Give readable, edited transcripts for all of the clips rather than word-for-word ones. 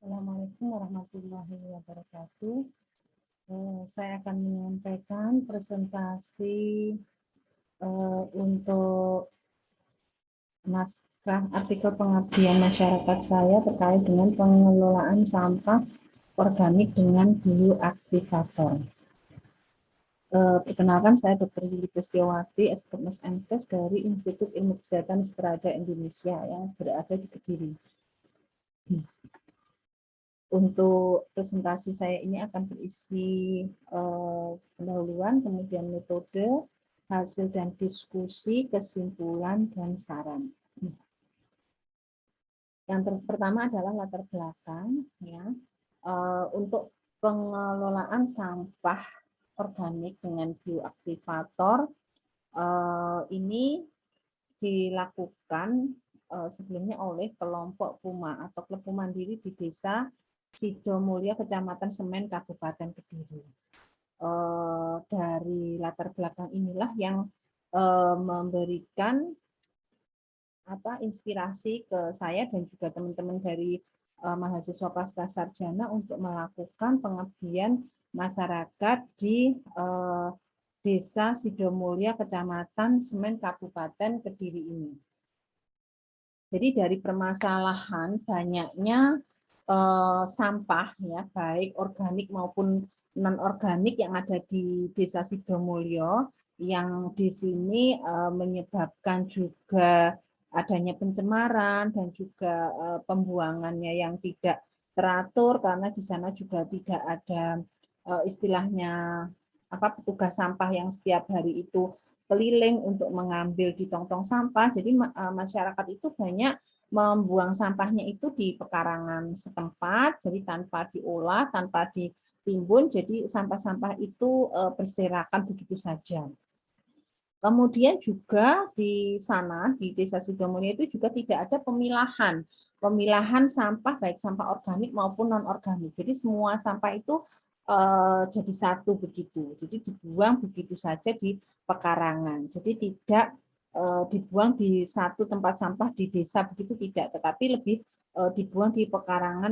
Assalamualaikum warahmatullahi wabarakatuh. Saya akan menyampaikan presentasi untuk naskah artikel pengabdian masyarakat saya terkait dengan pengelolaan sampah organik dengan bioaktivator. Perkenalkan, saya Dr. Yuli Kristiawati, S.Mes MKes dari Institut Ilmu Kesehatan Strada Indonesia yang berada di Kediri. Untuk presentasi saya ini akan berisi pendahuluan, kemudian metode, hasil dan diskusi, kesimpulan, dan saran. Yang pertama adalah latar belakang, ya, untuk pengelolaan sampah organik dengan bioaktivator ini dilakukan sebelumnya oleh kelompok PUMA atau Klub Mandiri di Desa Sidomulyo, Kecamatan Semen, Kabupaten Kediri. Dari latar belakang inilah yang memberikan inspirasi ke saya dan juga teman-teman dari mahasiswa pasca sarjana untuk melakukan pengabdian masyarakat di Desa Sidomulyo, Kecamatan Semen, Kabupaten Kediri ini. Jadi dari permasalahan banyaknya sampah, ya, baik organik maupun non organik yang ada di Desa Sidomulyo, yang di sini menyebabkan juga adanya pencemaran dan juga pembuangannya yang tidak teratur, karena di sana juga tidak ada istilahnya petugas sampah yang setiap hari itu keliling untuk mengambil di tong-tong sampah. Jadi masyarakat itu banyak membuang sampahnya itu di pekarangan setempat, jadi tanpa diolah, tanpa ditimbun, jadi sampah-sampah itu berserakan begitu saja. Kemudian juga di sana, di Desa Sidomulyo itu juga tidak ada pemilahan sampah, baik sampah organik maupun non-organik. Jadi semua sampah itu jadi satu begitu. Jadi dibuang begitu saja di pekarangan. Jadi tidak dibuang di satu tempat sampah di desa begitu, tidak, tetapi lebih dibuang di pekarangan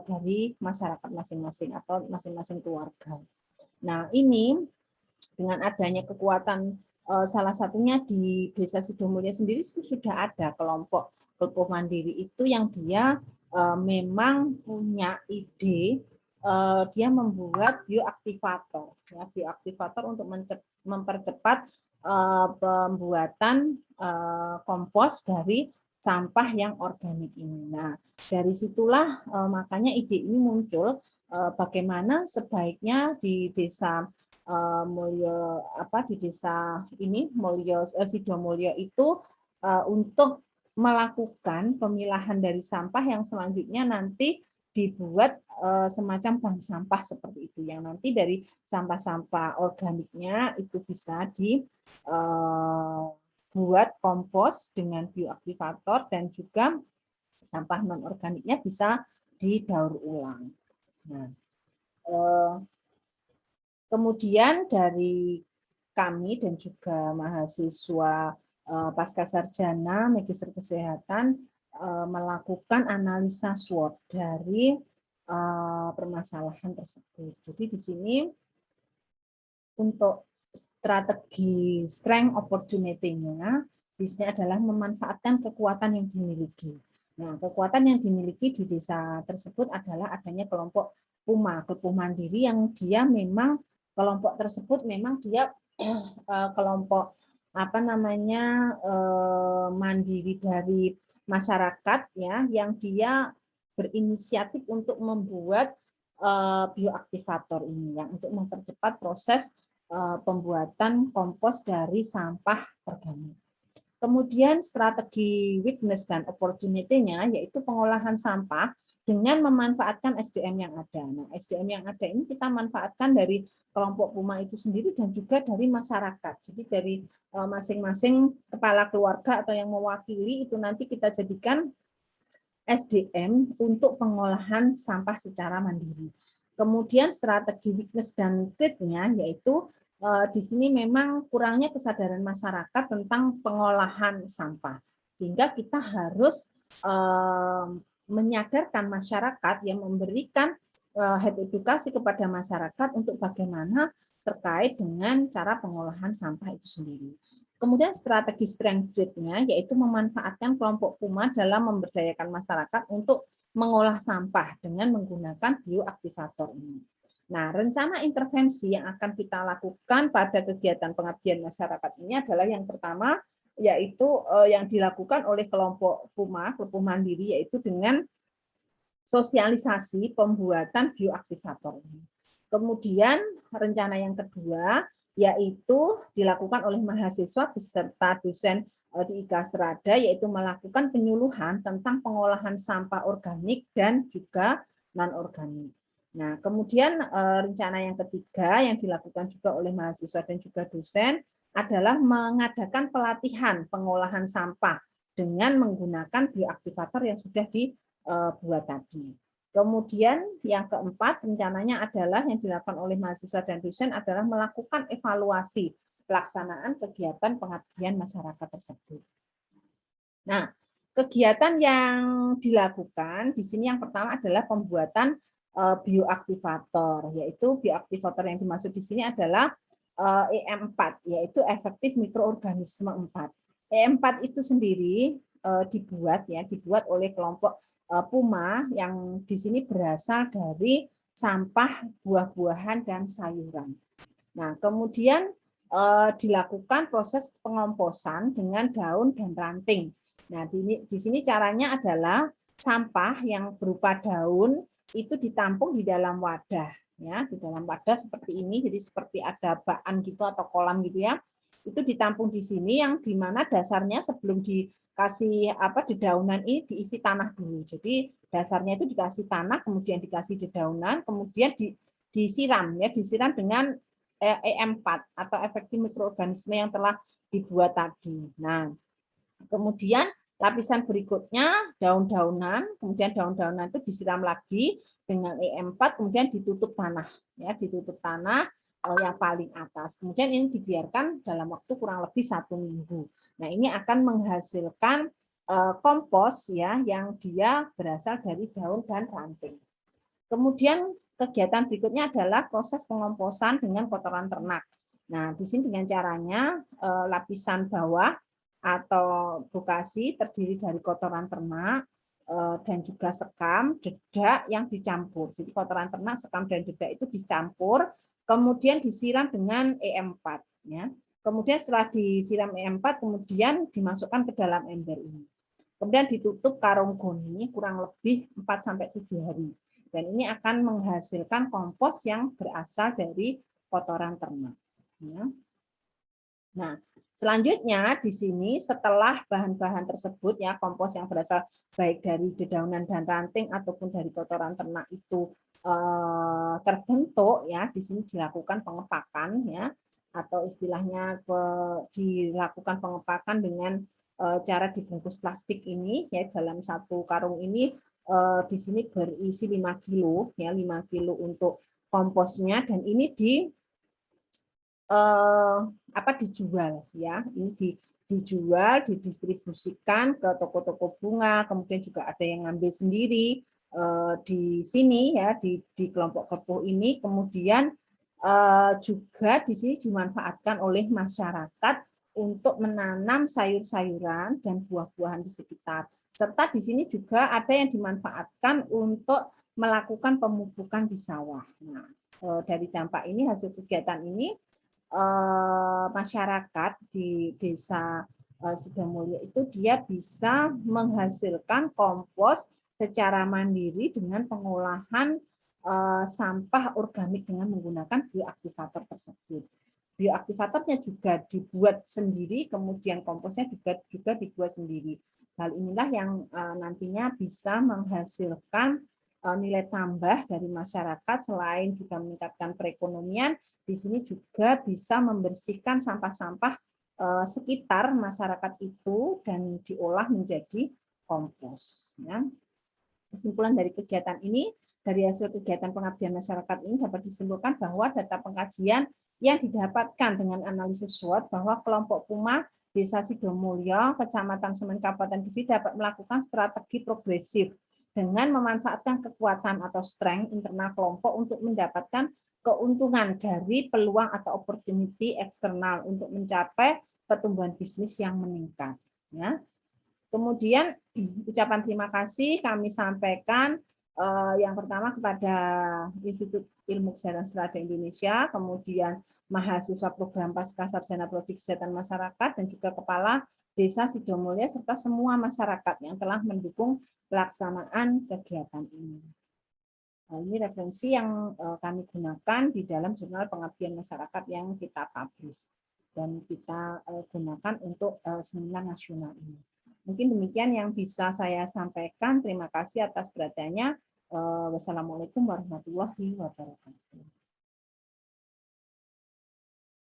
dari masyarakat masing-masing atau masing-masing keluarga. Nah, ini dengan adanya kekuatan salah satunya di Desa Sidomulyo sendiri sudah ada kelompok Klub Mandiri itu yang dia memang punya ide, dia membuat bioaktivator, ya, bioaktivator untuk mempercepat pembuatan kompos dari sampah yang organik ini. Nah, dari situlah makanya ide ini muncul, bagaimana sebaiknya di Desa di desa ini Sidomulyo itu untuk melakukan pemilahan dari sampah yang selanjutnya nanti dibuat semacam bank sampah seperti itu, yang nanti dari sampah-sampah organiknya itu bisa dibuat kompos dengan bioaktivator, dan juga sampah non organiknya bisa didaur ulang. Nah, kemudian dari kami dan juga mahasiswa pasca sarjana Magister Kesehatan melakukan analisa SWOT dari permasalahan tersebut. Jadi di sini untuk strategi strength opportunity-nya di sini adalah memanfaatkan kekuatan yang dimiliki. Nah, kekuatan yang dimiliki di desa tersebut adalah adanya kelompok PUMA, Klub Mandiri, yang dia memang kelompok tersebut memang dia kelompok mandiri dari masyarakat, ya, yang dia berinisiatif untuk membuat bioaktivator ini, yang untuk mempercepat proses pembuatan kompos dari sampah organik. Kemudian strategi weakness dan opportunity-nya yaitu pengolahan sampah dengan memanfaatkan SDM yang ada. Nah, SDM yang ada ini kita manfaatkan dari kelompok PUMA itu sendiri dan juga dari masyarakat. Jadi dari masing-masing kepala keluarga atau yang mewakili itu nanti kita jadikan SDM untuk pengolahan sampah secara mandiri. Kemudian strategi weakness dan threat-nya yaitu di sini memang kurangnya kesadaran masyarakat tentang pengolahan sampah, sehingga kita harus menyadarkan masyarakat, yang memberikan head edukasi kepada masyarakat untuk bagaimana terkait dengan cara pengolahan sampah itu sendiri. Kemudian strategi strength-nya yaitu memanfaatkan kelompok Puma dalam memberdayakan masyarakat untuk mengolah sampah dengan menggunakan bioaktivator ini. Nah, rencana intervensi yang akan kita lakukan pada kegiatan pengabdian masyarakat ini adalah yang pertama, yaitu yang dilakukan oleh kelompok Puma, kelompok mandiri, yaitu dengan sosialisasi pembuatan bioaktivator ini. Kemudian rencana yang kedua yaitu dilakukan oleh mahasiswa beserta dosen di IKASRADA, yaitu melakukan penyuluhan tentang pengolahan sampah organik dan juga non-organik. Nah, kemudian rencana yang ketiga yang dilakukan juga oleh mahasiswa dan juga dosen adalah mengadakan pelatihan pengolahan sampah dengan menggunakan bioaktivator yang sudah dibuat tadi. Kemudian yang keempat rencananya adalah yang dilakukan oleh mahasiswa dan dosen adalah melakukan evaluasi pelaksanaan kegiatan pengabdian masyarakat tersebut. Nah, kegiatan yang dilakukan di sini yang pertama adalah pembuatan bioaktivator, yaitu bioaktivator yang dimaksud di sini adalah EM4, yaitu efektif mikroorganisme 4. EM4 itu sendiri dibuat oleh kelompok Puma yang di sini berasal dari sampah buah-buahan dan sayuran. Nah, kemudian dilakukan proses pengomposan dengan daun dan ranting. Nah, di sini caranya adalah sampah yang berupa daun itu ditampung di dalam wadah, ya, di dalam wadah seperti ini, jadi seperti ada baan gitu atau kolam gitu ya. Itu ditampung di sini yang dimana dasarnya sebelum dikasih dedaunan ini diisi tanah dulu. Jadi dasarnya itu dikasih tanah, kemudian dikasih dedaunan, kemudian disiram ya, disiram dengan EM4 atau efektif mikroorganisme yang telah dibuat tadi. Nah, kemudian lapisan berikutnya daun-daunan, kemudian daun-daunan itu disiram lagi dengan EM4, kemudian ditutup tanah, ya, ditutup tanah yang paling atas. Kemudian ini dibiarkan dalam waktu kurang lebih 1 minggu. Nah, ini akan menghasilkan kompos ya, yang dia berasal dari daun dan ranting. Kemudian kegiatan berikutnya adalah proses pengomposan dengan kotoran ternak. Nah, di sini dengan caranya lapisan bawah atau bokasi terdiri dari kotoran ternak dan juga sekam, dedak yang dicampur. Jadi kotoran ternak, sekam dan dedak itu dicampur, kemudian disiram dengan EM4. Ya. Kemudian setelah disiram EM4, kemudian dimasukkan ke dalam ember ini. Kemudian ditutup karung goni kurang lebih 4-7 hari. Dan ini akan menghasilkan kompos yang berasal dari kotoran ternak. Ya. Nah, selanjutnya di sini setelah bahan-bahan tersebut ya, kompos yang berasal baik dari dedaunan dan ranting ataupun dari kotoran ternak itu terbentuk ya, di sini dilakukan pengepakan ya, atau istilahnya dilakukan pengepakan dengan cara dibungkus plastik ini ya, dalam satu karung ini di sini berisi 5 kilo ya, 5 kilo untuk komposnya, dan ini dijual ya, ini dijual, didistribusikan ke toko-toko bunga, kemudian juga ada yang ngambil sendiri di sini ya, di kelompok kelompok ini, kemudian juga di sini dimanfaatkan oleh masyarakat untuk menanam sayur-sayuran dan buah-buahan di sekitar. Serta di sini juga ada yang dimanfaatkan untuk melakukan pemupukan di sawah. Nah, dari dampak ini, hasil kegiatan ini, masyarakat di desa Sidomulyo itu dia bisa menghasilkan kompos secara mandiri dengan pengolahan sampah organik dengan menggunakan bioaktivator tersebut. Bioaktivatornya juga dibuat sendiri, kemudian komposnya juga dibuat sendiri. Hal inilah yang nantinya bisa menghasilkan nilai tambah dari masyarakat, selain juga meningkatkan perekonomian, di sini juga bisa membersihkan sampah-sampah sekitar masyarakat itu dan diolah menjadi kompos. Ya. Kesimpulan dari kegiatan ini, dari hasil kegiatan pengabdian masyarakat ini dapat disimpulkan bahwa data pengkajian yang didapatkan dengan analisis SWOT bahwa kelompok Puma Desa Sidomulyo, Kecamatan Semen, Kabupaten Kediri dapat melakukan strategi progresif dengan memanfaatkan kekuatan atau strength internal kelompok untuk mendapatkan keuntungan dari peluang atau opportunity eksternal untuk mencapai pertumbuhan bisnis yang meningkat. Ya. Kemudian ucapan terima kasih kami sampaikan yang pertama kepada Institut Ilmu Kesehatan Selada Indonesia, kemudian mahasiswa program Pasca Sarjana Prodi Kesehatan Masyarakat, dan juga Kepala Desa Sidomulya, serta semua masyarakat yang telah mendukung pelaksanaan kegiatan ini. Nah, ini referensi yang kami gunakan di dalam jurnal pengabdian masyarakat yang kita publish dan kita gunakan untuk seminar nasional ini. Mungkin demikian yang bisa saya sampaikan. Terima kasih atas perhatiannya. Wassalamualaikum warahmatullahi wabarakatuh.